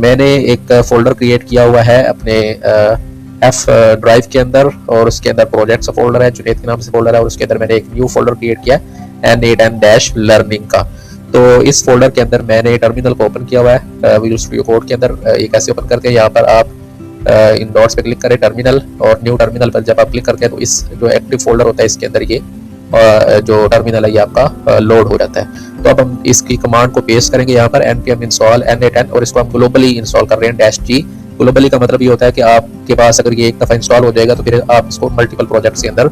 मैंने एक folder create किया हुआ है अपने एफ ड्राइव के अंदर, और उसके अंदर प्रोजेक्ट्स फ़ोल्डर है, जुनैद के नाम से फ़ोल्डर है, और उसके अंदर मैंने एक न्यू फ़ोल्डर क्रिएट किया है N8N-लर्निंग का। तो इस फ़ोल्डर के अंदर मैंने टर्मिनल को ओपन किया हुआ है विजुअल स्टूडियो कोड के अंदर। ये कैसे ओपन करते हैं, यहाँ पर आप इन डॉट्स पे क्लिक करें टर्मिनल, और न्यू टर्मिनल पर जब आप क्लिक करते हैं तो इस जो एक्टिव फ़ोल्डर होता है इसके अंदर ये जो टर्मिनल है ये आपका लोड हो जाता है। तो अब हम इसकी कमांड को पेस्ट करेंगे यहाँ पर npm install N8N, और इसको हम ग्लोबली इंस्टॉल कर रहे हैं -G। ग्लोबली का मतलब ये होता है कि आपके पास अगर ये एक दफ़ा इंस्टॉल हो जाएगा तो फिर आप इसको मल्टीपल प्रोजेक्ट्स के अंदर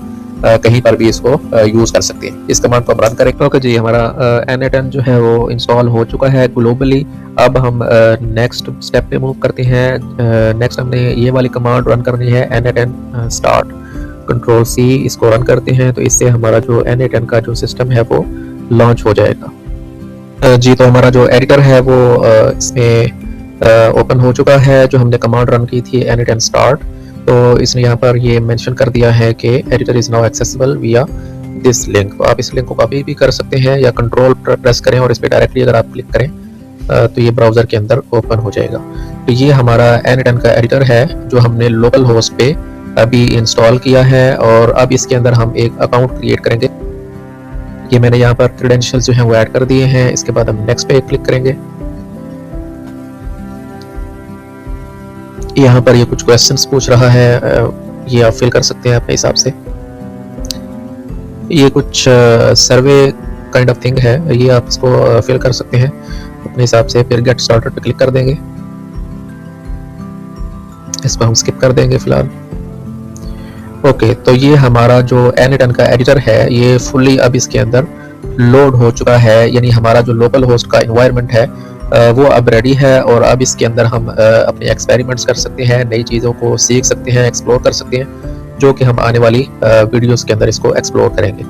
कहीं पर भी इसको यूज़ कर सकते हैं। इस कमांड को हम रन करेंगे। ओके जी, हमारा N8N जो है वो इंस्टॉल हो चुका है ग्लोबली। अब हम नेक्स्ट स्टेप पे मूव करते हैं। नेक्स्ट हमने ये वाली कमांड रन करनी है N8N स्टार्ट, Ctrl+C इसको रन करते हैं, तो इससे हमारा जो N8N का जो सिस्टम है वो लॉन्च हो जाएगा। जी, तो हमारा जो एडिटर है वो इसमें ओपन हो चुका है, जो हमने कमांड रन की थी N8N स्टार्ट। तो इसने यहाँ पर ये मेंशन कर दिया है कि एडिटर इज़ नाउ एक्सेसिबल विया दिस लिंक। तो आप इस लिंक को कॉपी भी कर सकते हैं या कंट्रोल प्रेस करें और इस पर डायरेक्टली अगर आप क्लिक करें तो ये ब्राउज़र के अंदर ओपन हो जाएगा। तो ये हमारा N8N का एडिटर है जो हमने लोकल होस्ट पे अभी इंस्टॉल किया है, और अब इसके अंदर हम एक अकाउंट क्रिएट करेंगे। ये मैंने यहाँ पर क्रेडेंशियल्स जो हैं वो ऐड कर दिए हैं। इसके बाद हम नेक्स्ट पे क्लिक करेंगे। यहाँ पर ये कुछ क्वेश्चंस पूछ रहा है, ये आप फिल कर सकते हैं अपने हिसाब से। ये कुछ सर्वे काइंड ऑफ थिंग है, ये आप इसको फिल कर सकते हैं अपने हिसाब से। फिर गेट स्टार्टेड पे क्लिक कर देंगे, इस पर हम स्किप कर देंगे फिलहाल। ओके, तो ये हमारा जो N8N का एडिटर है ये फुल्ली अब इसके अंदर लोड हो चुका है, यानी हमारा जो लोकल होस्ट का एनवायरनमेंट है वो अब रेडी है, और अब इसके अंदर हम अपने एक्सपेरिमेंट्स कर सकते हैं, नई चीज़ों को सीख सकते हैं, एक्सप्लोर कर सकते हैं, जो कि हम आने वाली वीडियोस के अंदर इसको एक्सप्लोर करेंगे।